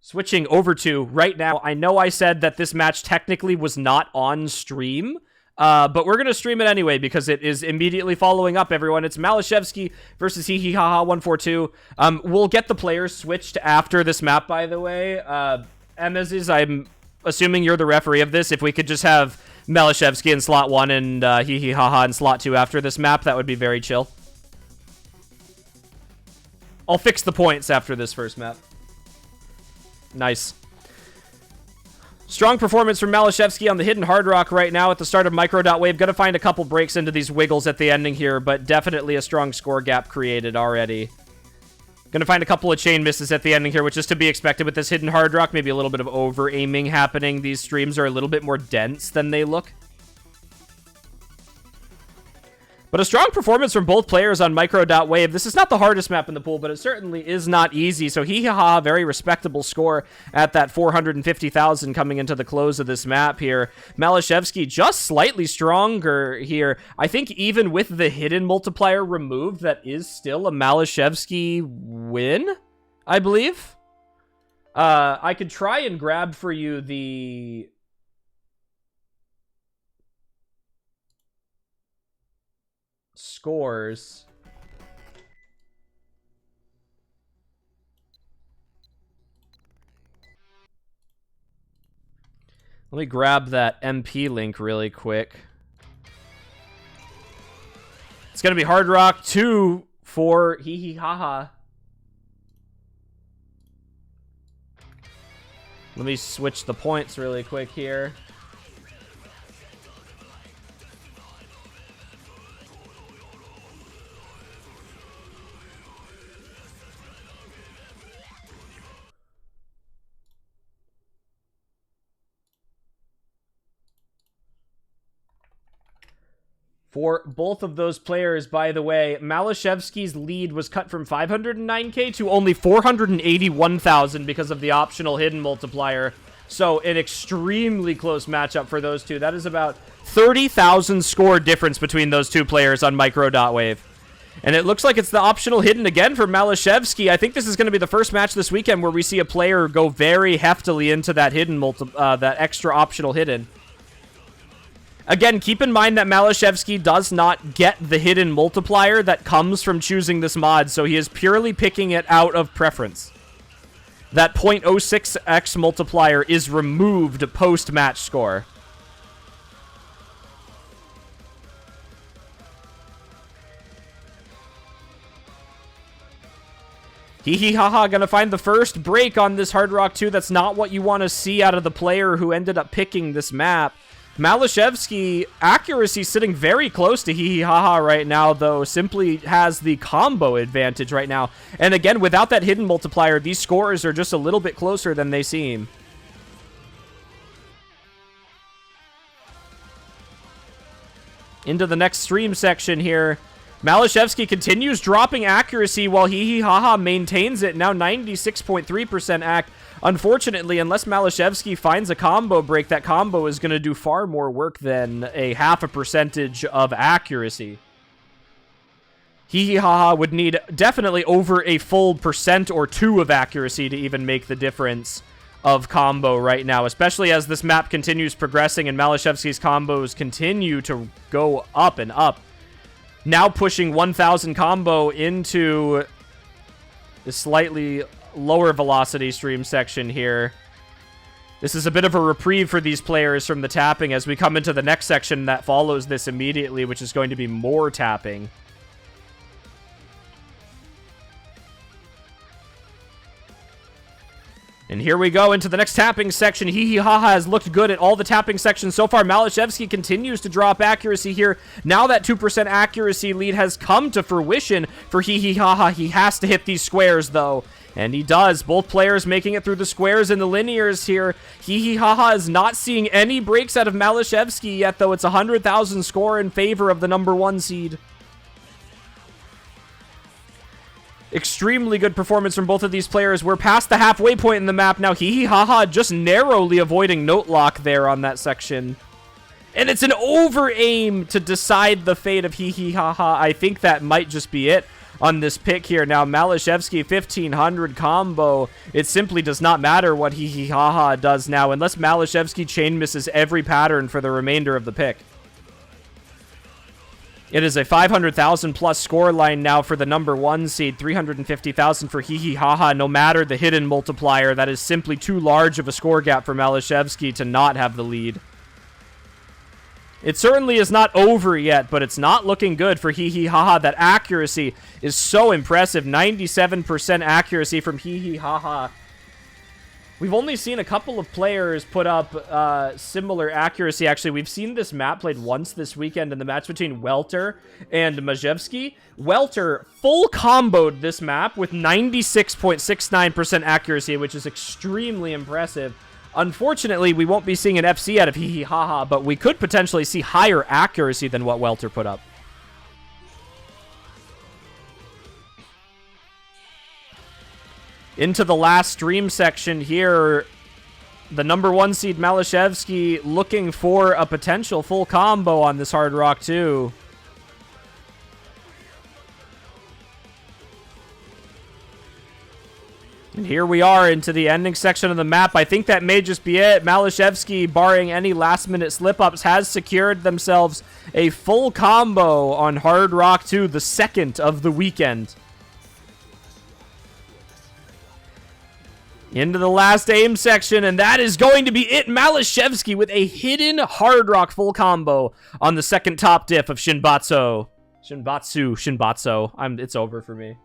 Switching over to right now, I know I said that this match technically was not on stream, but we're going to stream it anyway because it is immediately following up, everyone. It's Maliszewski versus hihihaha142. We'll get the players switched after this map, by the way. Emezes, I'm assuming you're the referee of this. If we could just have Maliszewski in slot 1 and hihihaha in slot 2 after this map, that would be very chill. I'll fix the points after this first map. Nice. Strong performance from Maliszewski on the hidden hard rock right now at the start of micro.wave. Gonna find a couple breaks into these wiggles at the ending here, but definitely a strong score gap created already. Gonna find a couple of chain misses at the ending here, which is to be expected with this hidden hard rock. Maybe a little bit of over-aiming happening. These streams are a little bit more dense than they look. But a strong performance from both players on micro.wave. This is not the hardest map in the pool, but it certainly is not easy. So hihihaha, very respectable score at that 450,000 coming into the close of this map here. Maliszewski just slightly stronger here. I think even with the hidden multiplier removed, that is still a Maliszewski win, I believe. I could try and grab for you the scores. Let me grab that MP link really quick. It's gonna be Hard Rock 2 for hihihaha. Let me switch the points really quick here. For both of those players, by the way, Maliszewski's lead was cut from 509k to only 481,000 because of the optional hidden multiplier. So an extremely close matchup for those two. That is about 30,000 score difference between those two players on micro.wave. And it looks like it's the optional hidden again for Maliszewski. I think this is going to be the first match this weekend where we see a player go very heftily into that hidden that extra optional hidden. Again, keep in mind that Maliszewski does not get the hidden multiplier that comes from choosing this mod, so he is purely picking it out of preference. That 0.06x multiplier is removed post-match score. Hihihaha gonna find the first break on this Hard Rock 2. That's not what you want to see out of the player who ended up picking this map. Maliszewski, accuracy sitting very close to hihihaha right now, though, simply has the combo advantage right now. And again, without that hidden multiplier, these scores are just a little bit closer than they seem. Into the next stream section here. Maliszewski continues dropping accuracy while hihihaha maintains it, now 96.3% ac. Unfortunately, unless Maliszewski finds a combo break, that combo is going to do far more work than a 0.5% of accuracy. Hihihaha would need definitely over a full % or 2 of accuracy to even make the difference of combo right now, especially as this map continues progressing and Maliszewski's combos continue to go up and up. Now pushing 1,000 combo into the slightly lower velocity stream section here. This is a bit of a reprieve for these players from the tapping as we come into the next section that follows this immediately, which is going to be more tapping. And here we go into the next tapping section. hihihaha has looked good at all the tapping sections so far. Maliszewski continues to drop accuracy here. Now that 2% accuracy lead has come to fruition for hihihaha. He has to hit these squares, though. And he does. Both players making it through the squares and the linears here. hihihaha is not seeing any breaks out of Maliszewski yet, though. It's 100,000 score in favor of the #1 seed. Extremely good performance from both of these players. We're past the halfway point in the map now. hihihaha just narrowly avoiding note lock there on that section. And it's an over-aim to decide the fate of hihihaha. I think that might just be it. on this pick here. Now, Maliszewski, 1500 combo. It simply does not matter what hihihaha does now, unless Maliszewski chain misses every pattern for the remainder of the pick. It is a 500,000 plus score line now for the number 1 seed, 350,000 for hihihaha. No matter the hidden multiplier, that is simply too large of a score gap for Maliszewski to not have the lead. It certainly is not over yet, but it's not looking good for hihihaha. That accuracy is so impressive, 97% accuracy from hihihaha. We've only seen a couple of players put up similar accuracy. Actually, we've seen this map played once this weekend in the match between Welter and Maliszewski. Welter full comboed this map with 96.69% accuracy, which is extremely impressive. Unfortunately, we won't be seeing an FC out of hihihaha, but we could potentially see higher accuracy than what Welter put up. Into the last stream section here, the number 1 seed Maliszewski looking for a potential full combo on this Hard Rock 2. And here we are into the ending section of the map. I think that may just be it. Maliszewski, barring any last-minute slip-ups, has secured themselves a full combo on Hard Rock 2, the second of the weekend. Into the last aim section, and that is going to be it. Maliszewski with a hidden Hard Rock full combo on the second top diff of Shinbatsu. It's over for me.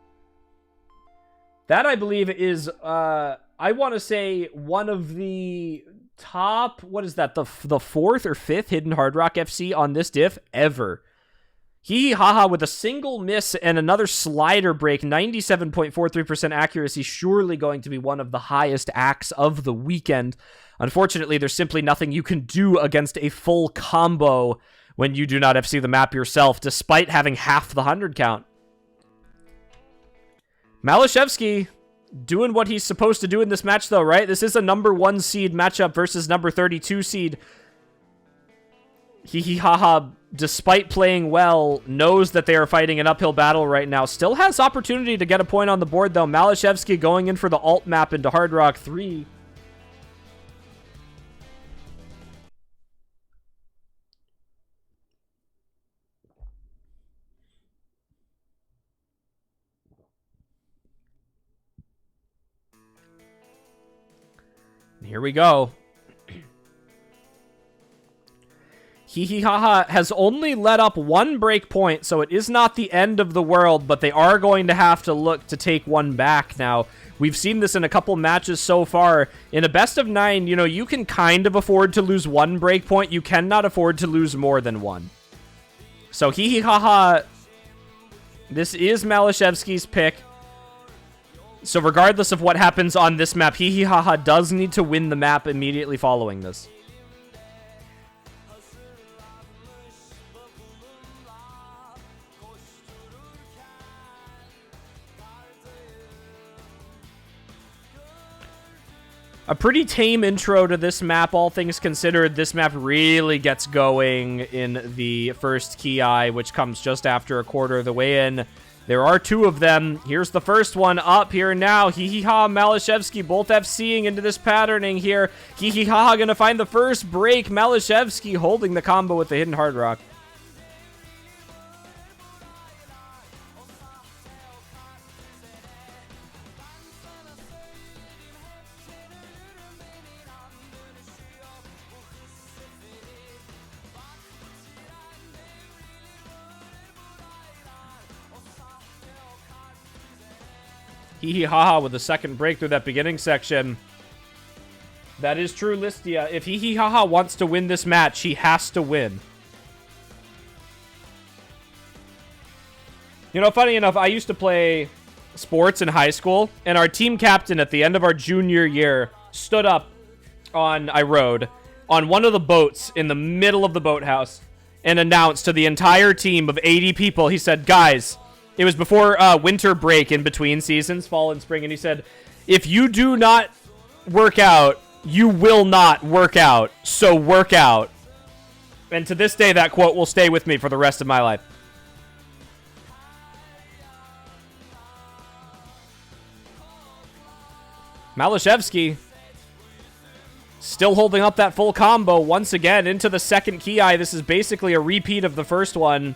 That, I believe, is, I want to say, one of the top, what is that, the 4th or 5th hidden Hard Rock FC on this diff ever. Hihihaha with a single miss and another slider break, 97.43% accuracy, surely going to be one of the highest acts of the weekend. Unfortunately, there's simply nothing you can do against a full combo when you do not FC the map yourself, despite having half the 100 count. Maliszewski doing what he's supposed to do in this match, though, right? This is a number 1 seed matchup versus number 32 seed. Hihihaha, despite playing well, knows that they are fighting an uphill battle right now. Still has opportunity to get a point on the board, though. Maliszewski going in for the alt map into Hard Rock 3. Here we go. Hihihaha has only let up 1 break point, so it is not the end of the world, but they are going to have to look to take one back now. We've seen this in a couple matches so far. In a best of 9, you know, you can kind of afford to lose 1 break point. You cannot afford to lose more than 1. So hihihaha, this is Maliszewski's pick. So regardless of what happens on this map, hihihaha does need to win the map immediately following this. A pretty tame intro to this map, all things considered. This map really gets going in the first Ki, which comes just after a quarter of the way in. There are 2 of them. Here's the first one up here now. Hihihaha, Maliszewski both FCing into this patterning here. Hihihaha gonna find the first break. Maliszewski holding the combo with the hidden Hard Rock. Hihihaha with the second break through that beginning section. That is true, Listia. If hihihaha wants to win this match, he has to win. You know, funny enough, I used to play sports in high school, and our team captain at the end of our junior year stood up on, I rowed, on one of the boats in the middle of the boathouse and announced to the entire team of 80 people, he said, guys, it was before winter break in between seasons, fall and spring, and he said, if you do not work out, you will not work out, so work out. And to this day, that quote will stay with me for the rest of my life. Maliszewski still holding up that full combo once again into the second Ki. This is basically a repeat of the first one.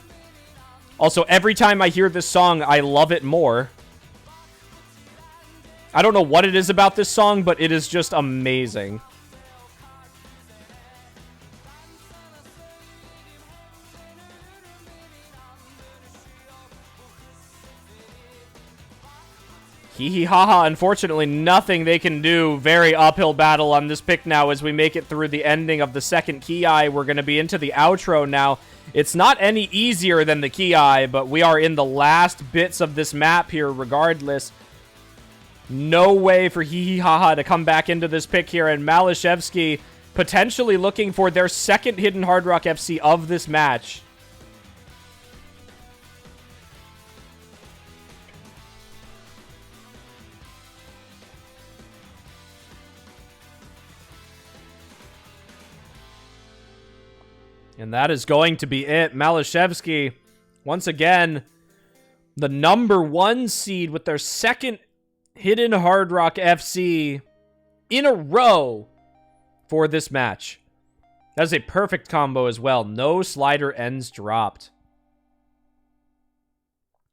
Also, every time I hear this song, I love it more. I don't know what it is about this song, but it is just amazing. Hihihaha, unfortunately, nothing they can do. Very uphill battle on this pick now as we make it through the ending of the second Ki. We're going to be into the outro now. It's not any easier than the Ki, but we are in the last bits of this map here regardless. No way for hihihaha to come back into this pick here, and Maliszewski potentially looking for their second Hidden Hard Rock FC of this match. And that is going to be it. Maliszewski, once again, the #1 seed with their second Hidden Hard Rock FC in a row for this match. That is a perfect combo as well. No slider ends dropped.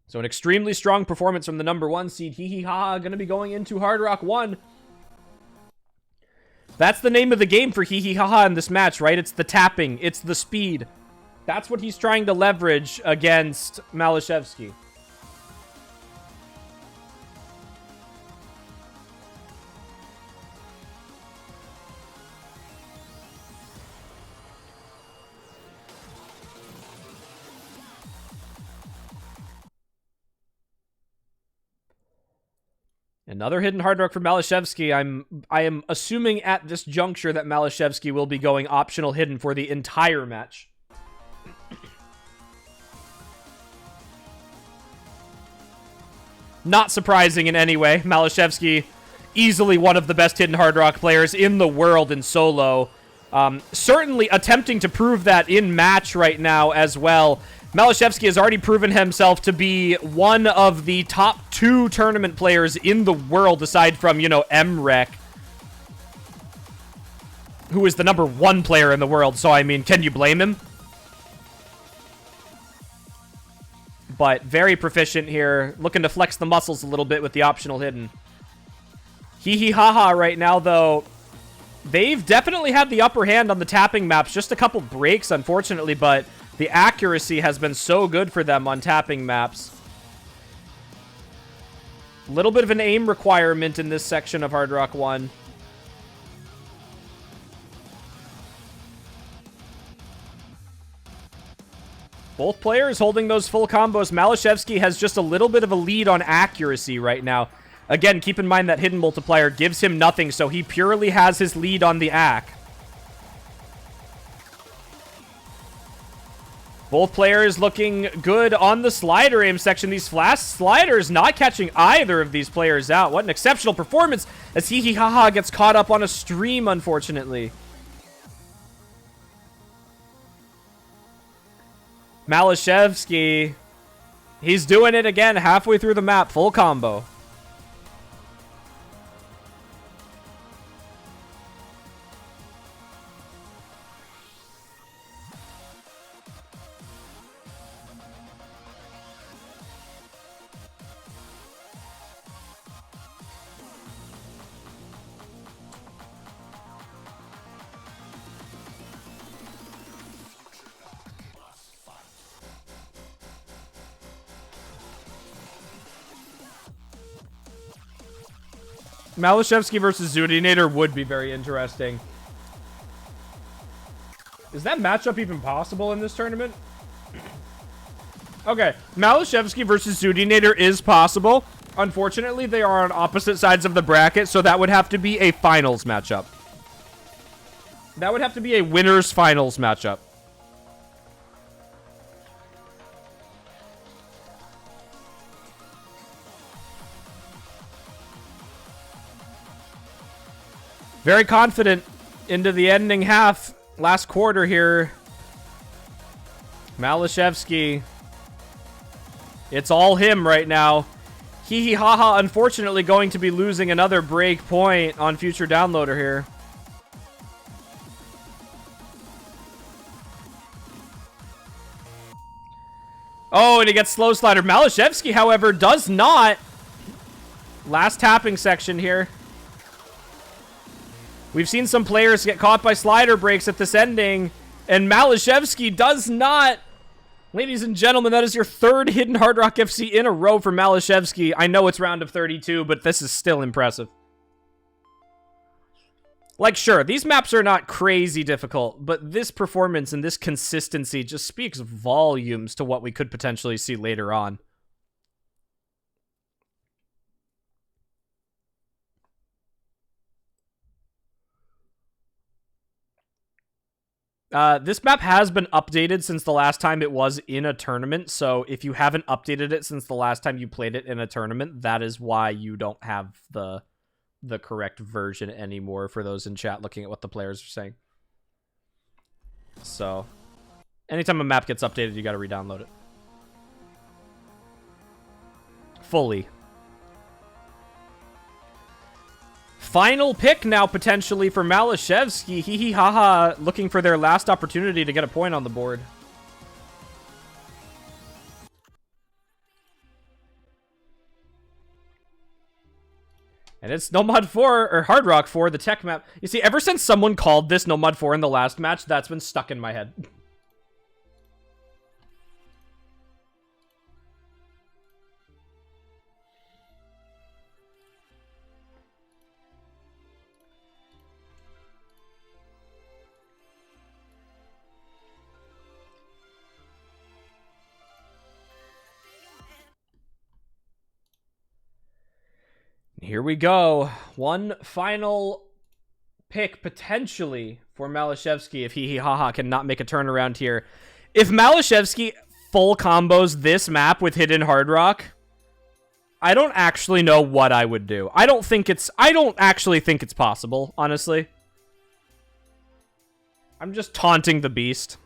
So an extremely strong performance from the #1 seed. Hihihaha going to be going into Hard Rock 1. That's the name of the game for hihihaha in this match, right? It's the tapping. It's the speed. That's what he's trying to leverage against Maliszewski. Another Hidden Hard Rock for Maliszewski. I am assuming at this juncture that Maliszewski will be going optional hidden for the entire match. Not surprising in any way. Maliszewski, easily one of the best Hidden Hard Rock players in the world in solo. Certainly attempting to prove that in match right now as well. Maliszewski has already proven himself to be one of the top 2 tournament players in the world, aside from, you know, Emrek, who is the #1 player in the world. So, I mean, can you blame him? But very proficient here, looking to flex the muscles a little bit with the optional hidden. Hihihaha right now, though, they've definitely had the upper hand on the tapping maps. Just a couple breaks, unfortunately, but the accuracy has been so good for them on tapping maps. A little bit of an aim requirement in this section of Hard Rock 1. Both players holding those full combos. Maliszewski has just a little bit of a lead on accuracy right now. Again, keep in mind that hidden multiplier gives him nothing, so he purely has his lead on the AC. Both players looking good on the slider aim section. These flash sliders not catching either of these players out. What an exceptional performance as hihihaha gets caught up on a stream, unfortunately. Maliszewski, he's doing it again halfway through the map. Full combo. Maliszewski versus Zudinator would be very interesting. Is that matchup even possible in this tournament? Okay, Maliszewski versus Zudinator is possible. Unfortunately, they are on opposite sides of the bracket, so that would have to be a finals matchup. That would have to be a winners finals matchup. Very confident into the ending half. Last quarter here. Maliszewski. It's all him right now. Hihihaha, unfortunately, going to be losing another break point on future downloader here. Oh, and he gets slow slider. Maliszewski, however, does not. Last tapping section here. We've seen some players get caught by slider breaks at this ending, and Maliszewski does not. Ladies and gentlemen, that is your third Hidden Hard Rock FC in a row for Maliszewski. I know it's round of 32, but this is still impressive. Like, sure, these maps are not crazy difficult, but this performance and this consistency just speaks volumes to what we could potentially see later on. This map has been updated since the last time it was in a tournament, so if you haven't updated it since the last time you played it in a tournament, that is why you don't have the correct version anymore for those in chat looking at what the players are saying. So, anytime a map gets updated, you gotta re-download it. Fully. Final pick now, potentially, for Maliszewski. Hihihaha looking for their last opportunity to get a point on the board. And it's No Mod 4, or Hard Rock 4, the tech map. You see, ever since someone called this No Mod 4 in the last match, that's been stuck in my head. Here we go. One final pick, potentially, for Maliszewski if Hihihaha cannot make a turnaround here. If Maliszewski full combos this map with Hidden Hard Rock, I don't actually know what I would do. I don't actually think it's possible, honestly. I'm just taunting the beast.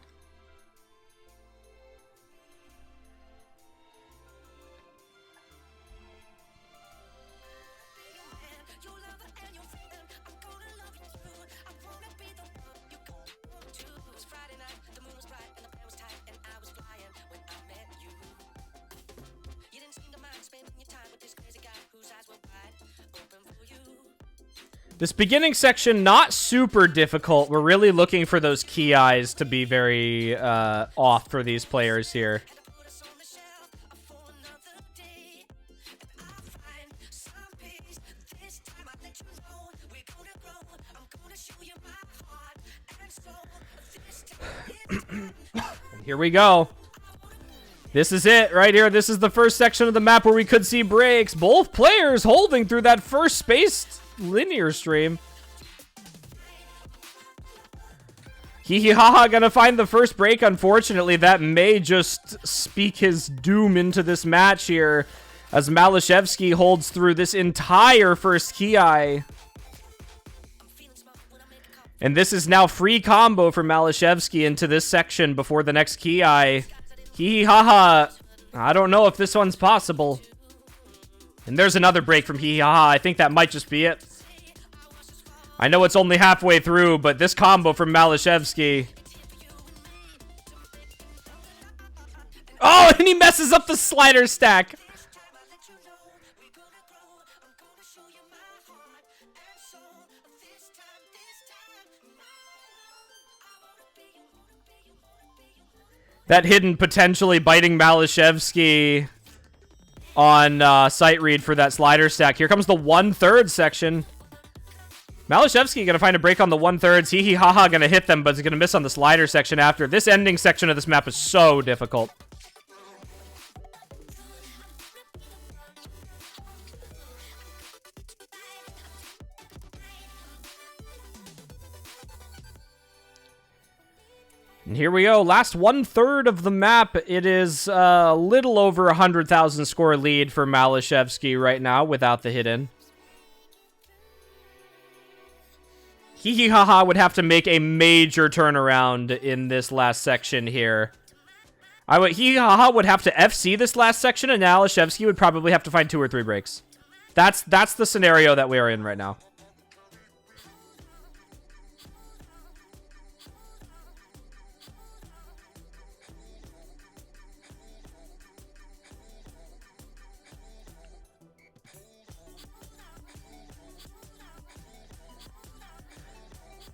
This beginning section, not super difficult. We're really looking for those key eyes to be very off for these players here. Here we go. This is it right here. This is the first section of the map where we could see breaks. Both players holding through that first spaced linear stream. Hihihaha gonna find the first break. Unfortunately, that may just speak his doom into this match here, as Maliszewski holds through this entire first key eye. And this is now free combo for Maliszewski into this section before the next key eye. Hihihaha, I don't know if this one's possible. And there's another break from Hihihaha. I think that might just be it. I know it's only halfway through, but this combo from Maliszewski. Oh, and he messes up the slider stack. That hidden potentially biting Maliszewski on sight read for that slider stack. Here comes the 1/3 section. Maliszewski gonna find a break on the 1/3s. Hihihaha gonna hit them, but he's gonna miss on the slider section after. This ending section of this map is so difficult. And here we go. Last 1/3 of the map. It is a little over 100,000 score lead for Maliszewski right now without the hidden. Hihihaha would have to make a major turnaround in this last section here. Hihihaha would have to FC this last section, and Maliszewski would probably have to find 2 or 3 breaks. That's the scenario that we are in right now.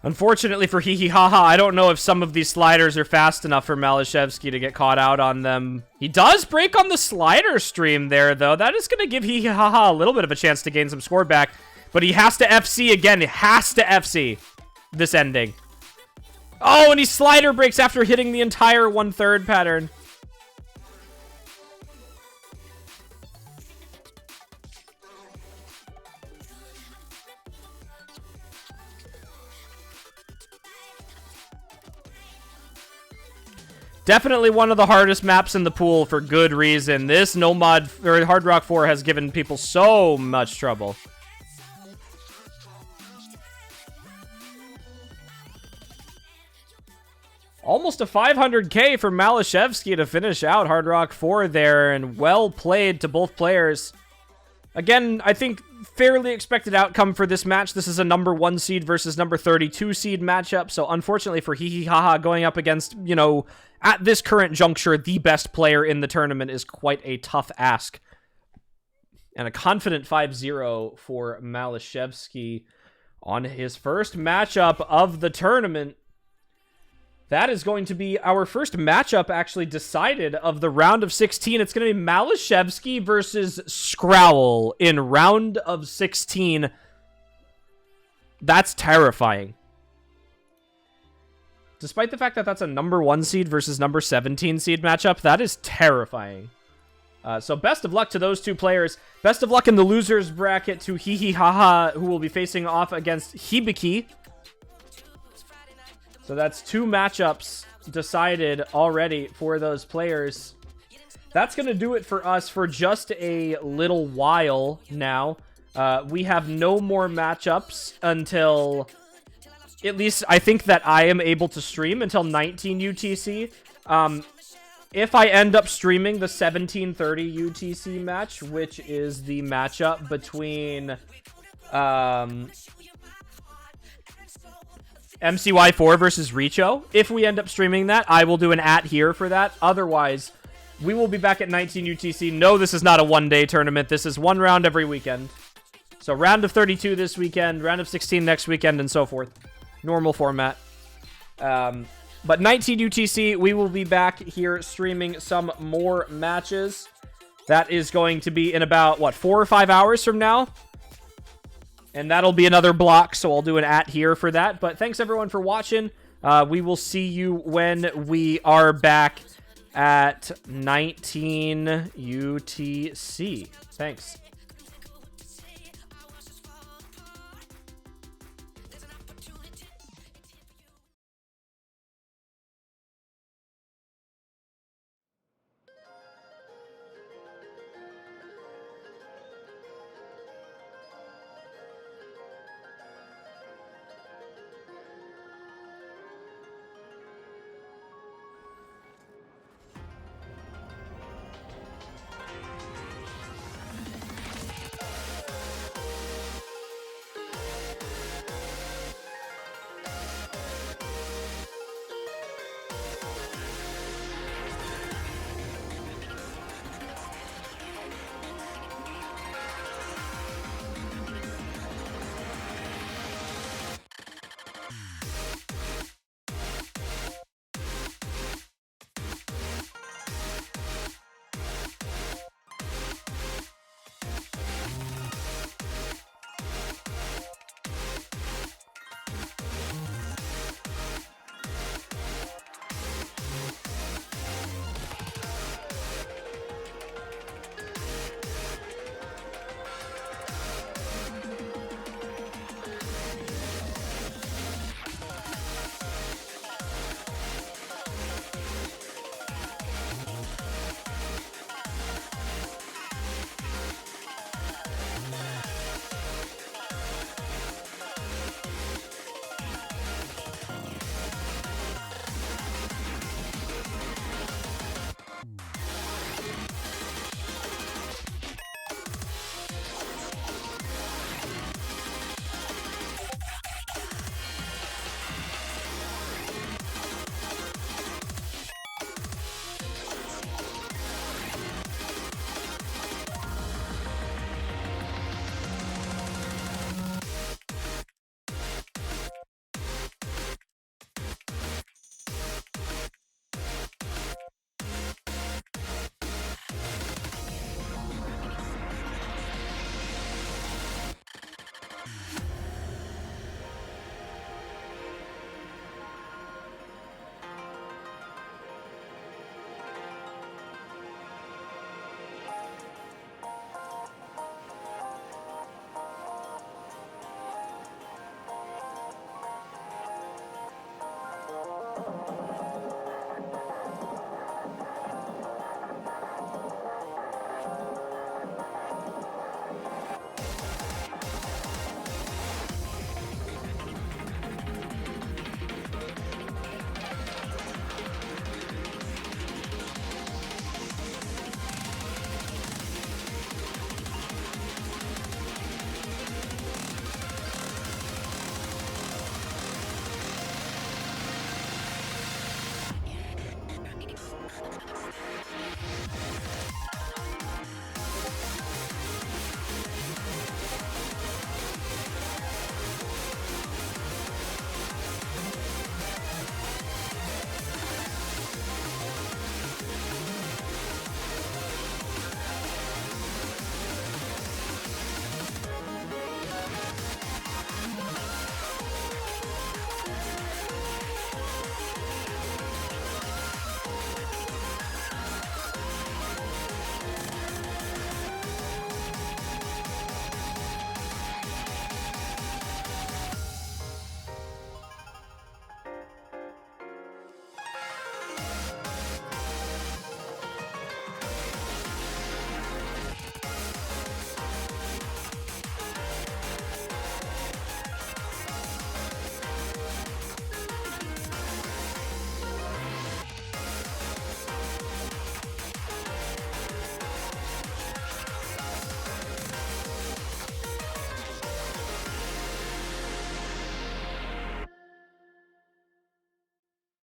Unfortunately for hihihaha, I don't know if some of these sliders are fast enough for Maliszewski to get caught out on them. He does break on the slider stream there, though. That is going to give hihihaha a little bit of a chance to gain some score back. But he has to FC again. He has to FC this ending. Oh, and he slider breaks after hitting the entire 1/3 pattern. Definitely one of the hardest maps in the pool for good reason. This no mod or Hard Rock 4 has given people so much trouble. Almost a 500k for Maliszewski to finish out Hard Rock 4 there, and well played to both players. Again, I think fairly expected outcome for this match. This is a number 1 seed versus number 32 seed matchup, so unfortunately for hihihaha, going up against, you know, at this current juncture, the best player in the tournament is quite a tough ask. And a confident 5-0 for Maliszewski on his first matchup of the tournament. That is going to be our first matchup actually decided of the round of 16. It's going to be Maliszewski versus Scrowl in round of 16. That's terrifying. Despite the fact that that's a number 1 seed versus number 17 seed matchup, that is terrifying. So best of luck to those two players. Best of luck in the losers bracket to hihihaha, who will be facing off against Hibiki. So that's 2 matchups decided already for those players. That's going to do it for us for just a little while now. We have no more matchups until... At least I think that I am able to stream until 19 UTC. If I end up streaming the 1730 UTC match, which is the matchup between MCY4 versus Richo, if we end up streaming that, I will do an @here for that. Otherwise, we will be back at 19 UTC. No, this is not a one-day tournament. This is 1 round every weekend. So round of 32 this weekend, round of 16 next weekend, and so forth. Normal format. But 19 UTC, we will be back here streaming some more matches. That is going to be in about, what, 4 or 5 hours from now? And that'll be another block, so I'll do an @here for that. But thanks, everyone, for watching. We will see you when we are back at 19 UTC. Thanks.